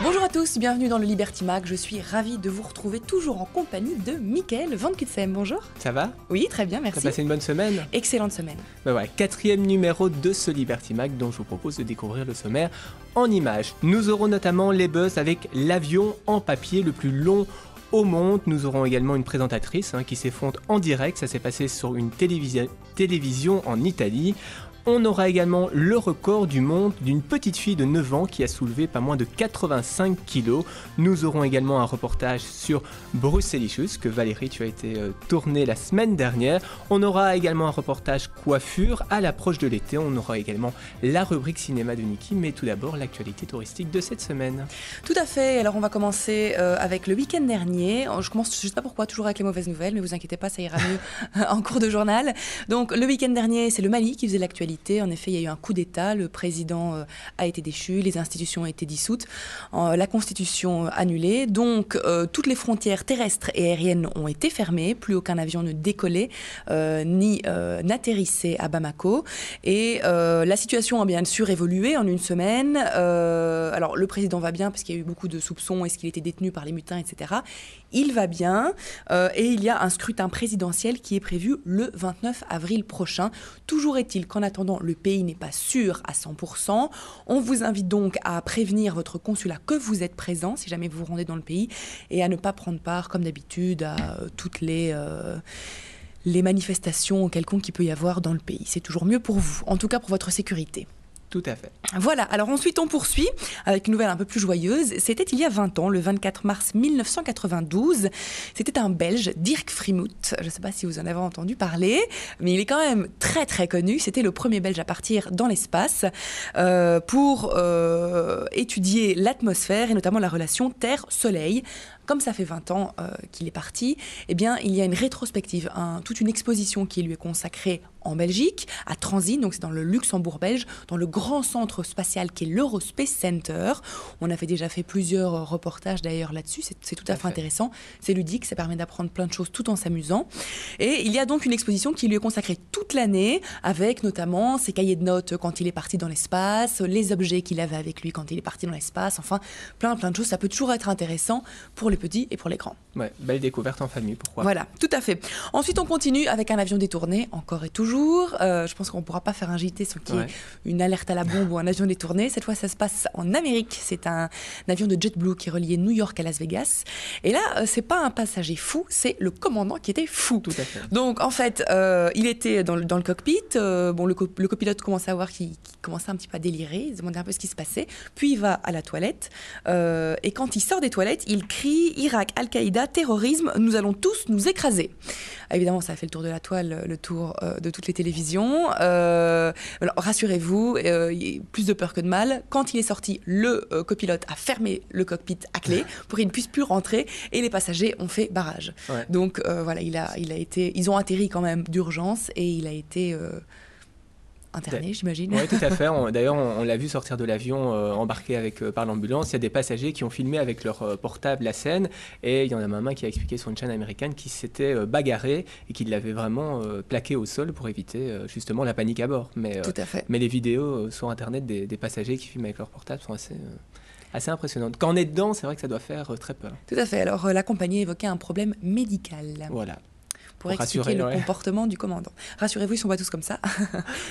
Bonjour à tous, bienvenue dans le Liberty Mag. Je suis ravie de vous retrouver toujours en compagnie de Mickaël Van Kutsem. Bonjour. Ça va ? Oui, très bien, merci. T'as passé une bonne semaine ? Excellente semaine. Ben ouais, 4e numéro de ce Liberty Mag dont je vous propose de découvrir le sommaire en images. Nous aurons notamment les buzz avec l'avion en papier le plus long au monde. Nous aurons également une présentatrice qui s'effondre en direct. Ça s'est passé sur une télévision en Italie. On aura également le record du monde d'une petite fille de 9 ans qui a soulevé pas moins de 85 kilos. Nous aurons également un reportage sur Bruxellicious que Valérie, tu as été tourné la semaine dernière. On aura également un reportage coiffure à l'approche de l'été. On aura également la rubrique cinéma de Niki, mais tout d'abord l'actualité touristique de cette semaine. Tout à fait, alors on va commencer avec le week-end dernier. Je commence, je ne sais pas pourquoi, toujours avec les mauvaises nouvelles, mais vous inquiétez pas, ça ira mieux en cours de journal. Donc le week-end dernier, c'est le Mali qui faisait l'actualité. En effet, il y a eu un coup d'État, le président a été déchu, les institutions ont été dissoutes, la constitution annulée. Donc, toutes les frontières terrestres et aériennes ont été fermées, plus aucun avion ne décollait ni n'atterrissait à Bamako. Et la situation a bien sûr évolué en une semaine. Alors, le président va bien parce qu'il y a eu beaucoup de soupçons, est-ce qu'il était détenu par les mutins, etc. Il va bien et il y a un scrutin présidentiel qui est prévu le 29 avril prochain. Toujours est-il qu'en attendant, le pays n'est pas sûr à 100%. On vous invite donc à prévenir votre consulat que vous êtes présent si jamais vous vous rendez dans le pays et à ne pas prendre part, comme d'habitude, à toutes les manifestations quelconques qu'il peut y avoir dans le pays. C'est toujours mieux pour vous, en tout cas pour votre sécurité. Tout à fait. Voilà, alors ensuite on poursuit avec une nouvelle un peu plus joyeuse. C'était il y a 20 ans, le 24 mars 1992. C'était un Belge, Dirk Friemuth. Je ne sais pas si vous en avez entendu parler, mais il est quand même très très connu. C'était le premier Belge à partir dans l'espace pour étudier l'atmosphère et notamment la relation Terre-Soleil. Comme ça fait 20 ans qu'il est parti, eh bien, il y a une rétrospective, toute une exposition qui lui est consacrée en Belgique, à Transin, donc c'est dans le Luxembourg belge, dans le grand centre spatial qui est l'Eurospace Center. On avait déjà fait plusieurs reportages d'ailleurs là-dessus, c'est tout à fait intéressant, c'est ludique, ça permet d'apprendre plein de choses tout en s'amusant. Et il y a donc une exposition qui lui est consacrée toute l'année, avec notamment ses cahiers de notes quand il est parti dans l'espace, les objets qu'il avait avec lui quand il est parti dans l'espace, enfin plein de choses. Ça peut toujours être intéressant pour les petits et pour les grands. Ouais, belle découverte en famille, pourquoi ? Voilà, tout à fait. Ensuite, on continue avec un avion détourné, encore et toujours. Je pense qu'on ne pourra pas faire un JT sans qu'il y ait une alerte à la bombe ou un avion détourné. Cette fois, ça se passe en Amérique. C'est un avion de JetBlue qui reliait New York à Las Vegas. Et là, c'est pas un passager fou, c'est le commandant qui était fou. Tout à fait. Donc, en fait, il était dans le cockpit. Le copilote commençait à voir qu'il commençait un petit peu à délirer. Il se demandait un peu ce qui se passait. Puis, il va à la toilette. Et quand il sort des toilettes, il crie « Irak, Al-Qaïda, terrorisme, nous allons tous nous écraser ». Évidemment, ça a fait le tour de la toile, le tour de toutes les télévisions. Alors, rassurez-vous, il y a plus de peur que de mal. Quand il est sorti, le copilote a fermé le cockpit à clé pour qu'il ne puisse plus rentrer et les passagers ont fait barrage. Ouais. Donc, voilà, ils ont atterri quand même d'urgence et il a été... interné, j'imagine. Oui, tout à fait. D'ailleurs, on l'a vu sortir de l'avion embarqué par l'ambulance. Il y a des passagers qui ont filmé avec leur portable la scène. Et il y en a même un qui a expliqué sur une chaîne américaine qui s'était bagarré et qui l'avait vraiment plaqué au sol pour éviter justement la panique à bord. Tout à fait. Mais les vidéos sur Internet des passagers qui filment avec leur portable sont assez impressionnantes. Quand on est dedans, c'est vrai que ça doit faire très peur. Tout à fait. Alors, la compagnie évoquait un problème médical. Voilà. Pour expliquer le comportement du commandant. Rassurez-vous, ils sont pas tous comme ça.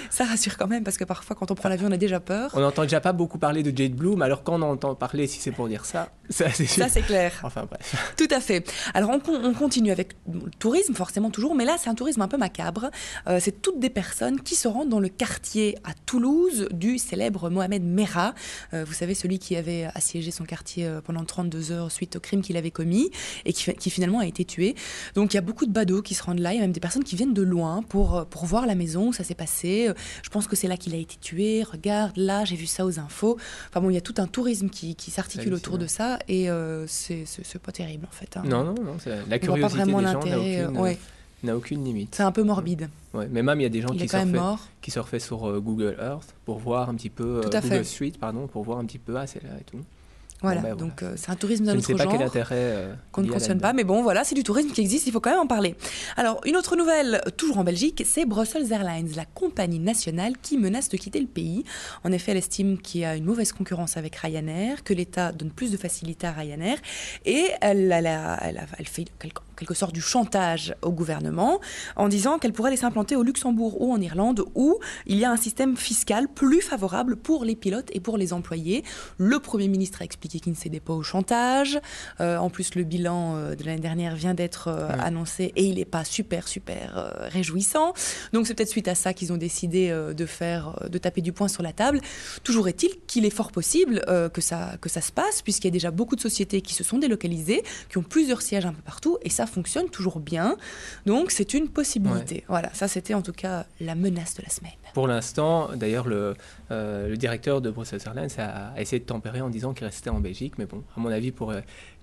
Ça rassure quand même, parce que parfois, quand on prend l'avion, on a déjà peur. On n'entend déjà pas beaucoup parler de JetBlue, mais alors quand on entend parler, si c'est pour dire ça, ça c'est clair. Enfin bref. Tout à fait. Alors on continue avec le tourisme, forcément toujours, mais là c'est un tourisme un peu macabre. C'est toutes des personnes qui se rendent dans le quartier à Toulouse du célèbre Mohamed Merah. Vous savez, celui qui avait assiégé son quartier pendant 32 heures suite au crime qu'il avait commis et qui finalement a été tué. Donc il y a beaucoup de badauds qui se rendent là. Il y a même des personnes qui viennent de loin pour voir la maison où ça s'est passé. Je pense que c'est là qu'il a été tué. Regarde, là, j'ai vu ça aux infos. Enfin bon, il y a tout un tourisme qui s'articule autour de ça et c'est pas terrible en fait. Hein. Non, la curiosité des gens n'a aucune limite. C'est un peu morbide. Ouais, mais même il y a des gens qui surfaient sur Google Earth pour voir un petit peu Google Street, pardon, pour voir un petit peu c'est là et tout. Voilà, Bon, ben, donc c'est un tourisme d'un je ne autre sais pas genre quel intérêt qu'on ne il y a cautionne là-dedans. pas, mais bon, voilà, c'est du tourisme qui existe, il faut quand même en parler. Alors, une autre nouvelle, toujours en Belgique, c'est Brussels Airlines, la compagnie nationale qui menace de quitter le pays. En effet, elle estime qu'il y a une mauvaise concurrence avec Ryanair, que l'État donne plus de facilité à Ryanair, et elle fait quelque sorte du chantage au gouvernement en disant qu'elle pourrait aller s'implanter au Luxembourg ou en Irlande où il y a un système fiscal plus favorable pour les pilotes et pour les employés. Le Premier ministre a expliqué qu'il ne cédait pas au chantage. En plus, le bilan de l'année dernière vient d'être annoncé et il n'est pas super réjouissant. Donc c'est peut-être suite à ça qu'ils ont décidé de taper du poing sur la table. Toujours est-il qu'il est fort possible que ça se passe, puisqu'il y a déjà beaucoup de sociétés qui se sont délocalisées, qui ont plusieurs sièges un peu partout, et ça fonctionne toujours bien. Donc c'est une possibilité. Ouais. Voilà, ça c'était en tout cas la menace de la semaine. Pour l'instant, d'ailleurs, le directeur de Brussels Airlines a essayé de tempérer en disant qu'il restait en Belgique, mais bon, à mon avis, pour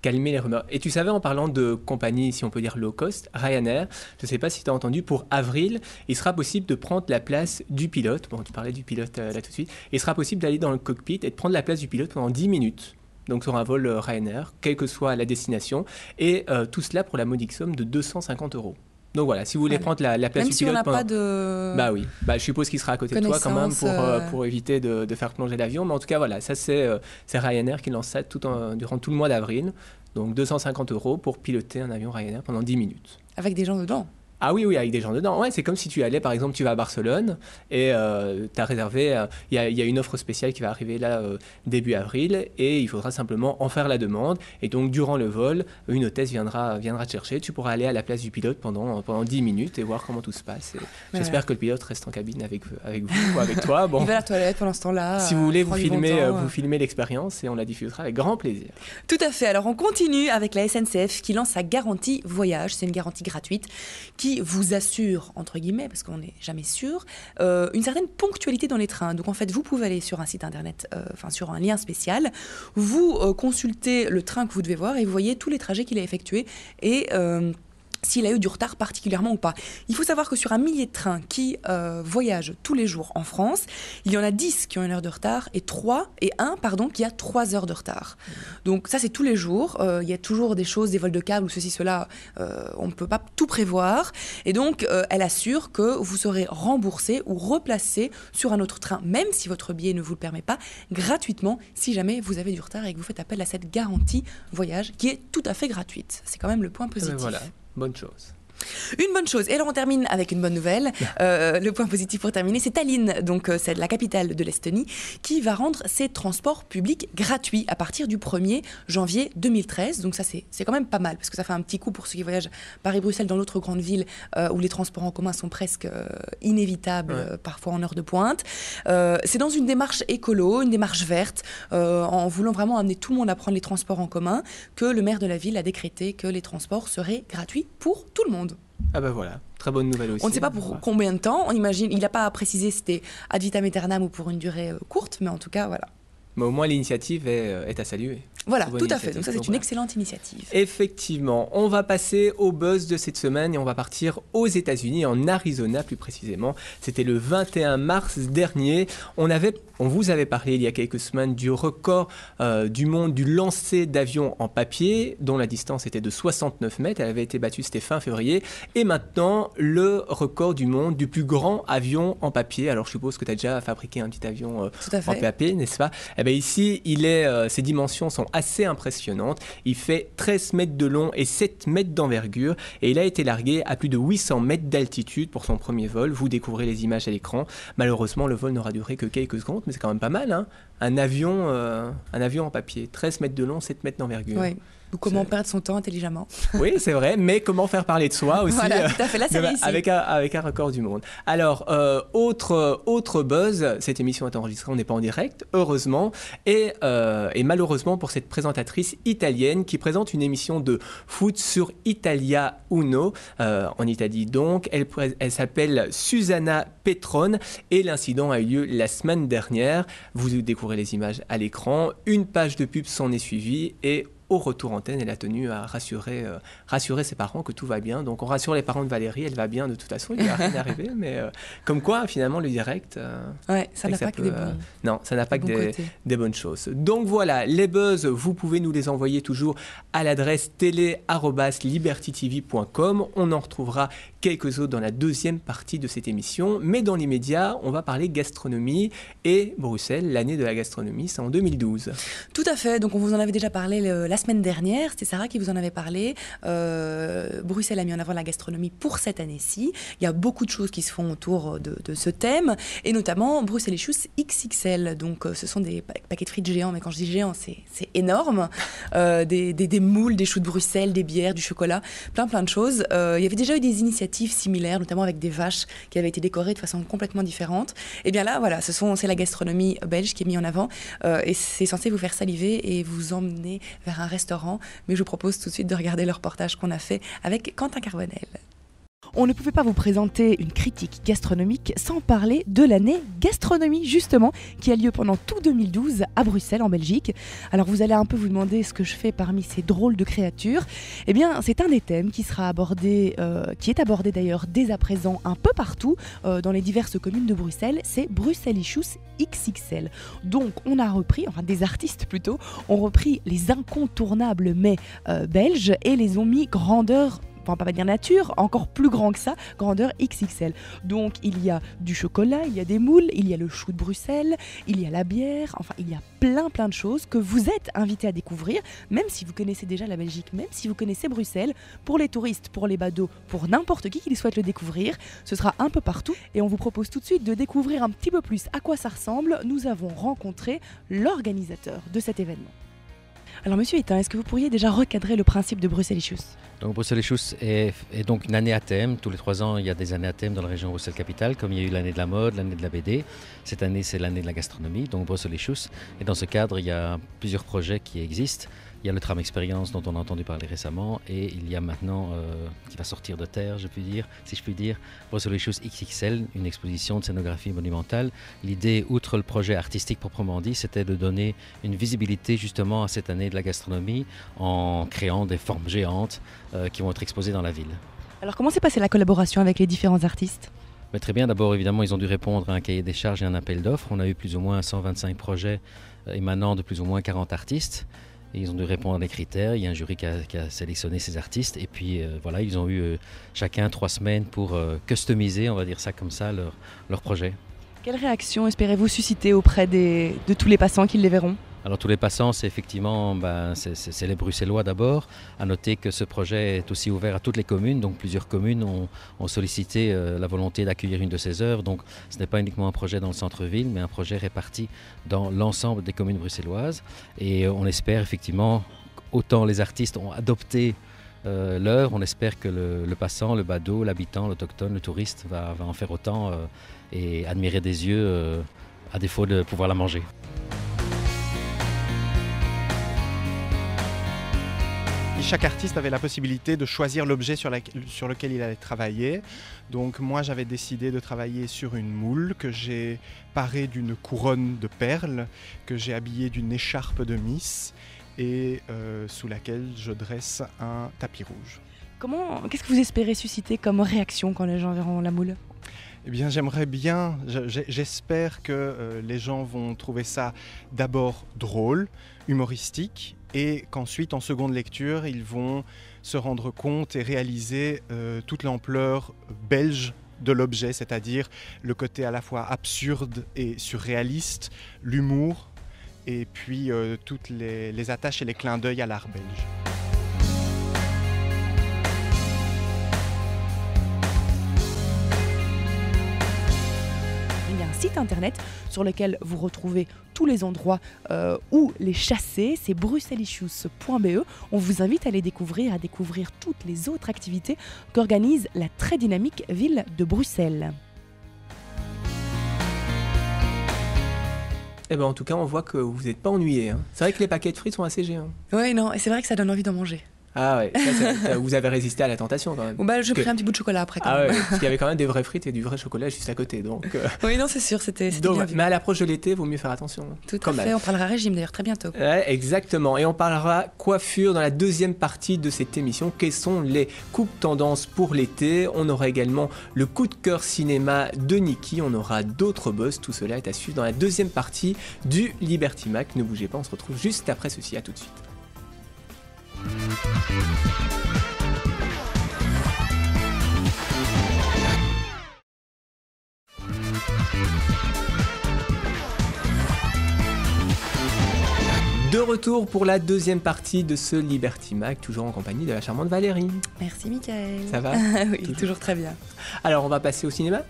calmer les rumeurs. Et tu savais, en parlant de compagnie, si on peut dire low cost, Ryanair, je ne sais pas si tu as entendu, pour avril, il sera possible de prendre la place du pilote. Bon, tu parlais du pilote là tout de suite. Il sera possible d'aller dans le cockpit et de prendre la place du pilote pendant 10 minutes. Donc sur un vol Ryanair, quelle que soit la destination, et tout cela pour la modique somme de 250 €. Donc voilà, si vous voulez prendre la place Même du si on pilote... n'a pas de... Bah oui, je suppose qu'il sera à côté de toi quand même pour éviter de faire plonger l'avion. Mais en tout cas, voilà, ça c'est Ryanair qui lance ça durant tout le mois d'avril. Donc 250 € pour piloter un avion Ryanair pendant 10 minutes. Avec des gens dedans. Ah oui, avec des gens dedans. Ouais, c'est comme si tu allais, par exemple, tu vas à Barcelone et tu as réservé. Il y a une offre spéciale qui va arriver là début avril et il faudra simplement en faire la demande. Et donc, durant le vol, une hôtesse viendra te chercher. Tu pourras aller à la place du pilote pendant 10 minutes et voir comment tout se passe. J'espère que le pilote reste en cabine avec vous ou avec toi. Bon, il va à la toilette pendant ce temps-là. Si vous voulez, vous filmez l'expérience et on la diffusera avec grand plaisir. Tout à fait. Alors, on continue avec la SNCF qui lance sa garantie voyage. C'est une garantie gratuite qui vous assure, entre guillemets, parce qu'on n'est jamais sûr, une certaine ponctualité dans les trains. Donc en fait, vous pouvez aller sur un site internet, sur un lien spécial, vous consultez le train que vous devez voir et vous voyez tous les trajets qu'il a effectués et s'il a eu du retard particulièrement ou pas. Il faut savoir que sur 1 millier de trains qui voyagent tous les jours en France, il y en a 10 qui ont 1 heure de retard et un qui a 3 heures de retard. Donc ça, c'est tous les jours. Il y a toujours des choses, des vols de câble ou ceci, cela, on ne peut pas tout prévoir. Et donc, elle assure que vous serez remboursé ou replacé sur un autre train, même si votre billet ne vous le permet pas, gratuitement, si jamais vous avez du retard et que vous faites appel à cette garantie voyage qui est tout à fait gratuite. C'est quand même le point positif. Voilà. Bonne chose. Une bonne chose. Et alors on termine avec une bonne nouvelle. Le point positif pour terminer, c'est Tallinn, donc c'est la capitale de l'Estonie, qui va rendre ses transports publics gratuits à partir du 1er janvier 2013. Donc ça c'est quand même pas mal, parce que ça fait un petit coup pour ceux qui voyagent Paris-Bruxelles dans d'autres grandes villes où les transports en commun sont presque inévitables, parfois en heure de pointe. C'est dans une démarche écolo, une démarche verte, en voulant vraiment amener tout le monde à prendre les transports en commun, que le maire de la ville a décrété que les transports seraient gratuits pour tout le monde. Ah bah voilà, très bonne nouvelle aussi. On ne sait pas pour combien de temps, on imagine, il n'a pas précisé si c'était ad vitam aeternam ou pour une durée courte, mais en tout cas, voilà. Mais au moins l'initiative est à saluer. Voilà, tout à fait. Donc ça, c'est une excellente initiative. Effectivement, on va passer au buzz de cette semaine et on va partir aux États-Unis, en Arizona plus précisément. C'était le 21 mars dernier. On vous avait parlé il y a quelques semaines du record du monde du lancer d'avion en papier, dont la distance était de 69 mètres. Elle avait été battue, c'était fin février. Et maintenant, le record du monde du plus grand avion en papier. Alors je suppose que tu as déjà fabriqué un petit avion en papier, n'est-ce pas ? Eh bien ici, ses dimensions sont assez impressionnante. Il fait 13 mètres de long et 7 mètres d'envergure et il a été largué à plus de 800 mètres d'altitude pour son premier vol. Vous découvrez les images à l'écran. Malheureusement, le vol n'aura duré que quelques secondes, mais c'est quand même pas mal, hein. Un avion en papier, 13 mètres de long, 7 mètres d'envergure. Oui. Ou comment perdre son temps intelligemment. Oui, c'est vrai, mais comment faire parler de soi aussi, voilà, tout à fait. Là, c'est réussi. avec un record du monde. Alors, autre buzz, cette émission est enregistrée, on n'est pas en direct, heureusement, et malheureusement pour cette présentatrice italienne qui présente une émission de foot sur Italia Uno, en Italie donc. Elle s'appelle Susanna Petrone et l'incident a eu lieu la semaine dernière. Vous découvrez les images à l'écran, une page de pub s'en est suivie et au retour antenne, elle a tenu à rassurer ses parents que tout va bien. Donc on rassure les parents de Valérie, elle va bien de toute façon, il ne va rien arriver. Mais comme quoi, finalement, le direct... ça n'a pas que des bons. Non, ça n'a pas que des bonnes choses. Donc voilà, les buzz, vous pouvez nous les envoyer toujours à l'adresse télé@libertytv.com. On en retrouvera quelques autres dans la deuxième partie de cette émission. Mais dans l'immédiat, on va parler gastronomie et Bruxelles, l'année de la gastronomie, c'est en 2012. Tout à fait, donc on vous en avait déjà parlé la semaine dernière, c'était Sarah qui vous en avait parlé. Bruxelles a mis en avant la gastronomie pour cette année-ci. Il y a beaucoup de choses qui se font autour de ce thème, et notamment Bruxelleschuss XXL. Donc ce sont des paquets de frites géants, mais quand je dis géants, c'est énorme. Des moules, des choux de Bruxelles, des bières, du chocolat, plein de choses. Il y avait déjà eu des initiatives similaires, notamment avec des vaches qui avaient été décorées de façon complètement différente. Et bien là, voilà, c'est la gastronomie belge qui est mise en avant, et c'est censé vous faire saliver et vous emmener vers un restaurant. Mais je vous propose tout de suite de regarder le reportage qu'on a fait avec Quentin Carbonel. On ne pouvait pas vous présenter une critique gastronomique sans parler de l'année gastronomie, justement, qui a lieu pendant tout 2012 à Bruxelles, en Belgique. Alors vous allez un peu vous demander ce que je fais parmi ces drôles de créatures. Eh bien, c'est un des thèmes qui sera abordé, qui est abordé d'ailleurs dès à présent un peu partout dans les diverses communes de Bruxelles. C'est Bruxelleschuss XXL. Donc on a repris, enfin des artistes plutôt, ont repris les incontournables mets belges et les ont mis grandeur, on va pas dire nature, encore plus grand que ça, grandeur XXL. Donc il y a du chocolat, il y a des moules, il y a le chou de Bruxelles, il y a la bière, enfin il y a plein de choses que vous êtes invités à découvrir, même si vous connaissez déjà la Belgique, même si vous connaissez Bruxelles. Pour les touristes, pour les badauds, pour n'importe qui souhaite le découvrir, ce sera un peu partout, et on vous propose tout de suite de découvrir un petit peu plus à quoi ça ressemble. Nous avons rencontré l'organisateur de cet événement. Alors monsieur Étain, est-ce que vous pourriez déjà recadrer le principe de Bruxelleschuss ? Donc Bruxelleschuss est donc une année à thème. Tous les 3 ans, il y a des années à thème dans la région Bruxelles-Capitale, comme il y a eu l'année de la mode, l'année de la BD. Cette année, c'est l'année de la gastronomie, donc Bruxelleschuss. Et dans ce cadre, il y a plusieurs projets qui existent. Il y a le tram expérience dont on a entendu parler récemment, et il y a maintenant, qui va sortir de terre, si je puis dire, Bruxelleschuss XXL, une exposition de scénographie monumentale. L'idée, outre le projet artistique proprement dit, c'était de donner une visibilité justement à cette année de la gastronomie en créant des formes géantes qui vont être exposées dans la ville. Alors comment s'est passée la collaboration avec les différents artistes ? Mais très bien, d'abord évidemment ils ont dû répondre à un cahier des charges et un appel d'offres. On a eu plus ou moins 125 projets émanant de plus ou moins 40 artistes. Et ils ont dû répondre à des critères, il y a un jury qui a sélectionné ces artistes, et puis voilà, ils ont eu chacun 3 semaines pour customiser, on va dire ça comme ça, leur projet. Quelle réaction espérez-vous susciter auprès de tous les passants qui les verront ? Alors tous les passants, c'est effectivement c'est les Bruxellois d'abord. À noter que ce projet est aussi ouvert à toutes les communes, donc plusieurs communes ont sollicité la volonté d'accueillir une de ces œuvres. Donc ce n'est pas uniquement un projet dans le centre-ville, mais un projet réparti dans l'ensemble des communes bruxelloises. Et on espère effectivement, autant les artistes ont adopté l'œuvre, on espère que le passant, le badaud, l'habitant, l'autochtone, le touriste va en faire autant et admirer des yeux à défaut de pouvoir la manger. Chaque artiste avait la possibilité de choisir l'objet sur lequel il allait travailler. Donc moi j'avais décidé de travailler sur une moule que j'ai parée d'une couronne de perles, que j'ai habillée d'une écharpe de Miss et sous laquelle je dresse un tapis rouge. Qu'est-ce que vous espérez susciter comme réaction quand les gens verront la moule ? Eh bien, j'espère que les gens vont trouver ça d'abord drôle, humoristique, et qu'ensuite, en seconde lecture, ils vont se rendre compte et réaliser toute l'ampleur belge de l'objet, c'est-à-dire le côté à la fois absurde et surréaliste, l'humour, et puis toutes les attaches et les clins d'œil à l'art belge. Site internet sur lequel vous retrouvez tous les endroits où les chasser, c'est bruxelleschuss.be. On vous invite à les découvrir, à découvrir toutes les autres activités qu'organise la très dynamique ville de Bruxelles. Eh ben, en tout cas, on voit que vous n'êtes pas ennuyés. Hein. C'est vrai que les paquets de frites sont assez géants. Oui, non, et c'est vrai que ça donne envie d'en manger. Ah ouais, vous avez résisté à la tentation quand même. Bon, bah, je pris un petit bout de chocolat après. Quand Ah même. ouais, parce qu'il y avait quand même des vraies frites et du vrai chocolat juste à côté. Donc, Oui, non, c'est sûr, c'était donc, bien vu. mais à l'approche de l'été, il vaut mieux faire attention. Tout à fait, on parlera régime d'ailleurs très bientôt. Ouais, exactement. Et on parlera coiffure dans la deuxième partie de cette émission. Quelles sont les coupes tendances pour l'été? On aura également le coup de cœur cinéma de Niki. On aura d'autres buzz. Tout cela est à suivre dans la deuxième partie du Liberty Mac. Ne bougez pas, on se retrouve juste après ceci. À tout de suite. De retour pour la deuxième partie de ce Liberty Mac, toujours en compagnie de la charmante Valérie. Merci Mickaël. Ça va? Oui, toujours très bien. Alors on va passer au cinéma?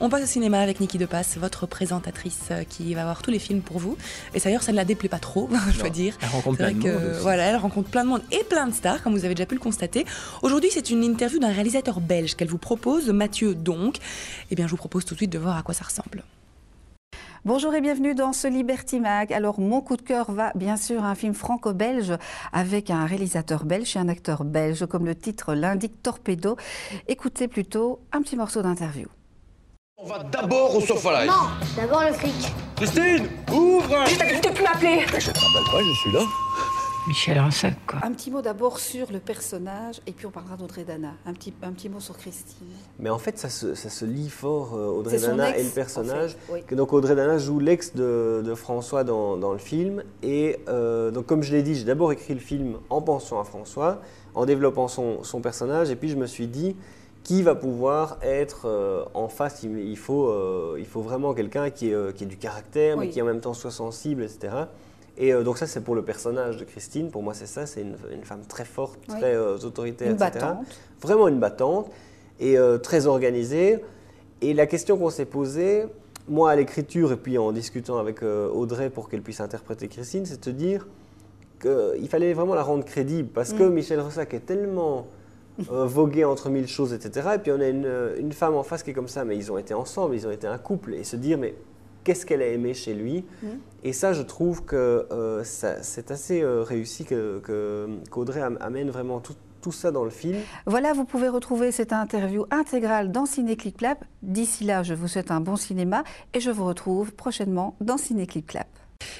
On passe au cinéma avec Niki Depasse, votre présentatrice qui va voir tous les films pour vous. Et d'ailleurs, ça ne la déplaît pas trop, je dois dire. Elle rencontre plein de monde aussi. Voilà, elle rencontre plein de monde et plein de stars, comme vous avez déjà pu le constater. Aujourd'hui, c'est une interview d'un réalisateur belge qu'elle vous propose, Mathieu donc. Eh bien, je vous propose tout de suite de voir à quoi ça ressemble. Bonjour et bienvenue dans ce Liberty Mag. Alors mon coup de cœur va bien sûr à un film franco-belge avec un réalisateur belge et un acteur belge, comme le titre l'indique, Torpedo. Écoutez plutôt un petit morceau d'interview. On va d'abord au sofa live. Non, d'abord le fric. Christine, ouvre! Je t'ai dit de plus m'appeler. Je te rappelle pas, je suis là. Michel Ransac, quoi. Un petit mot d'abord sur le personnage et puis on parlera d'Audrey Dana. Un petit mot sur Christine. Mais en fait, ça se lie fort, Audrey C'est son Dana ex, et le personnage. en fait, oui. Que donc Audrey Dana joue l'ex de François dans le film. Et donc comme je l'ai dit, j'ai d'abord écrit le film en pensant à François, en développant son personnage. Et puis je me suis dit, qui va pouvoir être en face? Il faut vraiment quelqu'un qui ait du caractère, mais Oui. qui en même temps soit sensible, etc. Et donc ça, c'est pour le personnage de Christine. Pour moi, c'est ça. C'est une femme très forte, Oui. très autoritaire, Une etc. battante. Vraiment une battante et très organisée. Et la question qu'on s'est posée, moi à l'écriture et puis en discutant avec Audrey pour qu'elle puisse interpréter Christine, c'est de se dire qu'il fallait vraiment la rendre crédible. Parce que Michel Ressac est tellement vogué entre mille choses, etc. Et puis on a une femme en face qui est comme ça. Mais ils ont été ensemble, ils ont été un couple. Et se dire, mais qu'est-ce qu'elle a aimé chez lui? Et ça, je trouve que c'est assez réussi qu'Audrey amène vraiment tout ça dans le film. Voilà, vous pouvez retrouver cette interview intégrale dans Ciné Clip Clap. D'ici là, je vous souhaite un bon cinéma et je vous retrouve prochainement dans Ciné Clip Clap.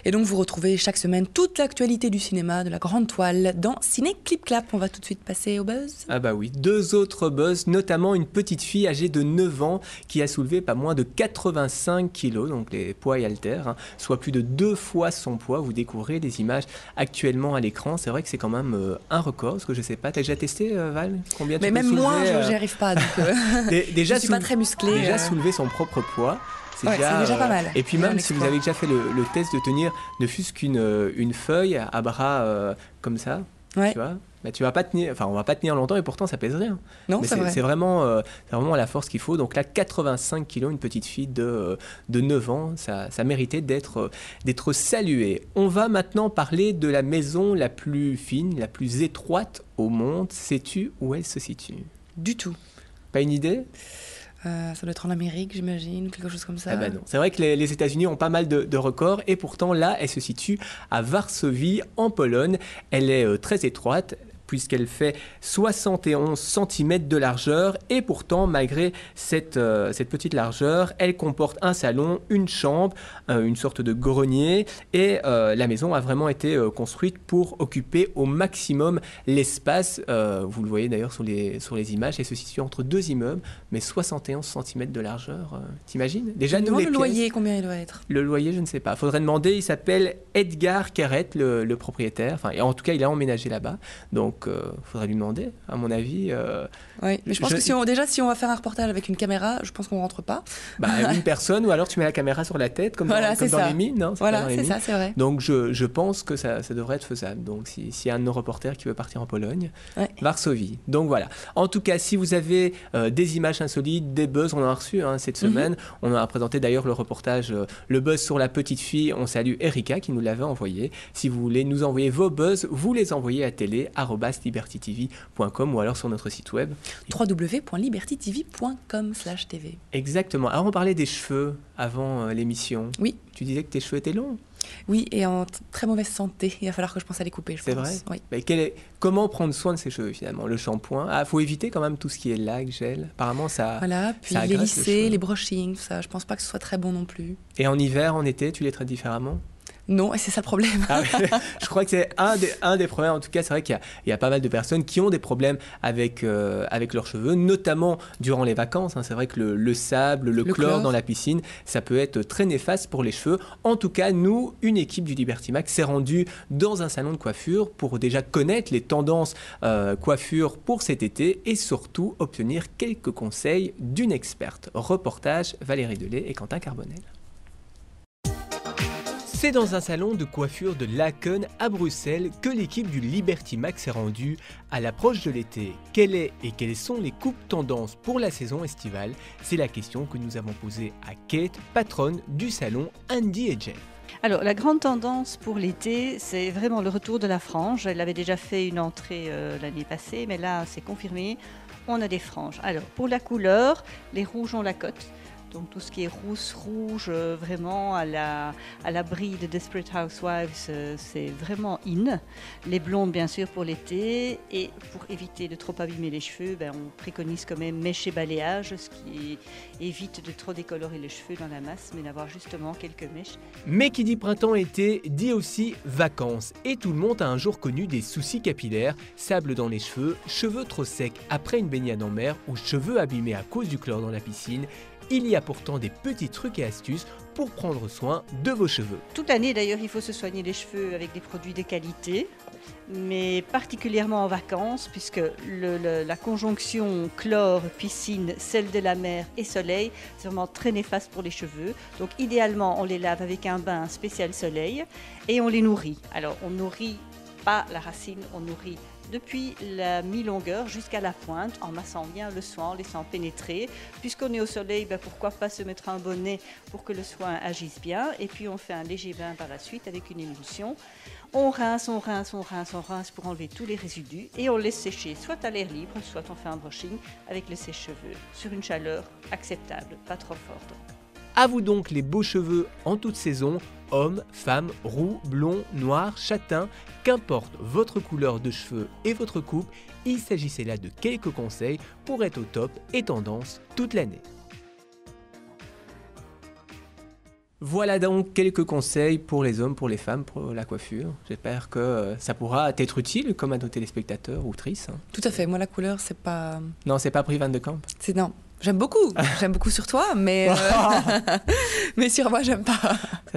Et donc, vous retrouvez chaque semaine toute l'actualité du cinéma, de la grande toile, dans Ciné Clip Clap. On va tout de suite passer au buzz. Ah bah oui, deux autres buzz, notamment une petite fille âgée de 9 ans qui a soulevé pas moins de 85 kilos, donc les poids et haltères, hein, soit plus de 2 fois son poids. Vous découvrez des images actuellement à l'écran. C'est vrai que c'est quand même un record, parce que je sais pas, t'as déjà testé Val? Combien tu Mais peux même soulever, moi, je n'y arrive pas. Donc, déjà je suis pas très musclée. Déjà soulever son propre poids. Ouais, c'est déjà pas mal. Et puis Déjà même un si vous exploit. avez déjà fait le test de tenir ne fût-ce une feuille à bras comme ça, Ouais. tu vois, bah, tu vas pas tenir, enfin on va pas tenir longtemps et pourtant ça pèse rien. Non, Mais c'est vrai. c'est vraiment la force qu'il faut. Donc là, 85 kilos, une petite fille de 9 ans, ça méritait d'être saluée. On va maintenant parler de la maison la plus fine, la plus étroite au monde. Sais-tu où elle se situe? Du tout. Pas une idée? Ça doit être en Amérique, j'imagine, ou quelque chose comme ça. Ah bah non. C'est vrai que les États-Unis ont pas mal de records et pourtant là, elle se situe à Varsovie, en Pologne. Elle est très étroite puisqu'elle fait 71 cm de largeur et pourtant, malgré cette petite largeur, elle comporte un salon, une chambre, une sorte de grenier et la maison a vraiment été construite pour occuper au maximum l'espace. Vous le voyez d'ailleurs sur les images, elle se situe entre deux immeubles, mais 71 cm de largeur, t'imagines? Déjà, Je me nous, demande les le pièces- loyer, combien il doit être. Le loyer, je ne sais pas. Faudrait demander. Il s'appelle Edgar Carrette, le propriétaire. Enfin, et en tout cas, il a emménagé là-bas. Donc, faudrait lui demander. À mon avis, Oui, mais je pense que si on va faire un reportage avec une caméra, je pense qu'on rentre pas. une personne, ou alors tu mets la caméra sur la tête, comme Voilà, comme c'est dans ça. les mines. Non, c'est pas Voilà, dans les c'est mines. ça, c'est vrai. Donc, je pense que ça devrait être faisable. Donc, s'il y a un de nos reporters qui veut partir en Pologne, Ouais. Varsovie. Donc, voilà. En tout cas, si vous avez des images insolites, des buzz, on en a reçu cette semaine. On a présenté d'ailleurs le reportage, le buzz sur la petite fille. On salue Erika qui nous l'avait envoyé. Si vous voulez nous envoyer vos buzz, vous les envoyez à télé@libertytv.com ou alors sur notre site web. www.libertytv.com/tv. Exactement. Alors, on parlait des cheveux avant l'émission. Oui. Tu disais que tes cheveux étaient longs. Oui, et en très mauvaise santé. Il va falloir que je pense à les couper, je pense. C'est vrai. Oui. Mais comment prendre soin de ses cheveux finalement? Le shampoing, faut éviter quand même tout ce qui est lac, gel. Apparemment ça. Voilà, puis ça les agresse le lissés, cheveu. les brushings, ça, je pense pas que ce soit très bon non plus. Et en hiver, en été, tu les traites différemment? Non, et c'est ça le problème. Ah ouais, je crois que c'est un des problèmes. En tout cas, c'est vrai qu'il y a pas mal de personnes qui ont des problèmes avec leurs cheveux, notamment durant les vacances. Hein. C'est vrai que le sable, le chlore dans la piscine, ça peut être très néfaste pour les cheveux. En tout cas, nous, une équipe du Liberty Mac s'est rendue dans un salon de coiffure pour déjà connaître les tendances coiffure pour cet été et surtout obtenir quelques conseils d'une experte. Reportage Valérie Delay et Quentin Carbonel. C'est dans un salon de coiffure de Laken à Bruxelles que l'équipe du Liberty Mac s'est rendue à l'approche de l'été. Quelle est et quelles sont les coupes tendances pour la saison estivale? C'est la question que nous avons posée à Kate, patronne du salon Andy et Jeff. Alors, la grande tendance pour l'été, c'est vraiment le retour de la frange. Elle avait déjà fait une entrée l'année passée, mais là, c'est confirmé. On a des franges. Alors, pour la couleur, les rouges ont la cote. Donc tout ce qui est rouge, vraiment à l'abri de Desperate Housewives, c'est vraiment in. Les blondes, bien sûr, pour l'été. Et pour éviter de trop abîmer les cheveux, on préconise quand même mèche et balayage, ce qui évite de trop décolorer les cheveux dans la masse, mais d'avoir justement quelques mèches. Mais qui dit printemps-été dit aussi vacances. Et tout le monde a un jour connu des soucis capillaires, sable dans les cheveux, cheveux trop secs après une baignade en mer ou cheveux abîmés à cause du chlore dans la piscine. Il y a pourtant des petits trucs et astuces pour prendre soin de vos cheveux. Toute l'année d'ailleurs, il faut se soigner les cheveux avec des produits de qualité, mais particulièrement en vacances, puisque la conjonction chlore, piscine, sel de la mer et soleil, c'est vraiment très néfaste pour les cheveux. Donc idéalement, on les lave avec un bain spécial soleil et on les nourrit. Alors on nourrit pas la racine, on nourrit depuis la mi-longueur jusqu'à la pointe, en massant bien le soin, en laissant pénétrer. Puisqu'on est au soleil, pourquoi pas se mettre un bonnet pour que le soin agisse bien. Et puis on fait un léger bain par la suite avec une émulsion. On rince pour enlever tous les résidus et on laisse sécher soit à l'air libre, soit on fait un brushing avec le sèche-cheveux sur une chaleur acceptable, pas trop forte. À vous donc les beaux cheveux en toute saison, hommes, femmes, roux, blonds, noirs, châtains, qu'importe votre couleur de cheveux et votre coupe, il s'agissait là de quelques conseils pour être au top et tendance toute l'année. Voilà donc quelques conseils pour les hommes, pour les femmes, pour la coiffure. J'espère que ça pourra être utile comme à nos téléspectateurs ou autrices. Tout à fait, moi la couleur c'est pas... Non, c'est pas Pris Van de Camp. Non. J'aime beaucoup sur toi, mais sur moi, j'aime pas.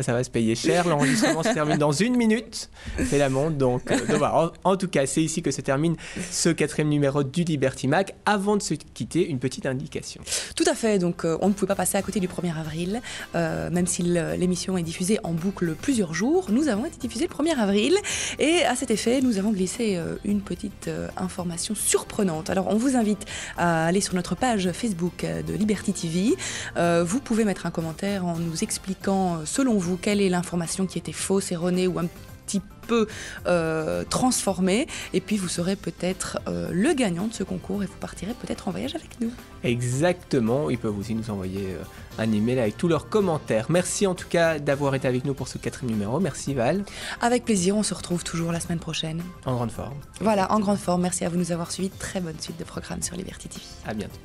Ça va se payer cher. L'enregistrement se termine dans 1 minute. C'est la montre. Donc voilà. En tout cas, c'est ici que se termine ce 4e numéro du Liberty Mac. Avant de se quitter, une petite indication. Tout à fait. Donc, on ne pouvait pas passer à côté du 1er avril. Même si l'émission est diffusée en boucle plusieurs jours, nous avons été diffusés le 1er avril. Et à cet effet, nous avons glissé une petite information surprenante. Alors, on vous invite à aller sur notre page Facebook de Liberty TV. Vous pouvez mettre un commentaire en nous expliquant, selon vous, quelle est l'information qui était fausse, erronée ou un petit peu transformée. Et puis, vous serez peut-être le gagnant de ce concours et vous partirez peut-être en voyage avec nous. Exactement. Ils peuvent aussi nous envoyer un email avec tous leurs commentaires. Merci en tout cas d'avoir été avec nous pour ce 4e numéro. Merci Val. Avec plaisir. On se retrouve toujours la semaine prochaine. En grande forme. Voilà, en grande forme. Merci à vous de nous avoir suivis. Très bonne suite de programmes sur Liberty TV. À bientôt.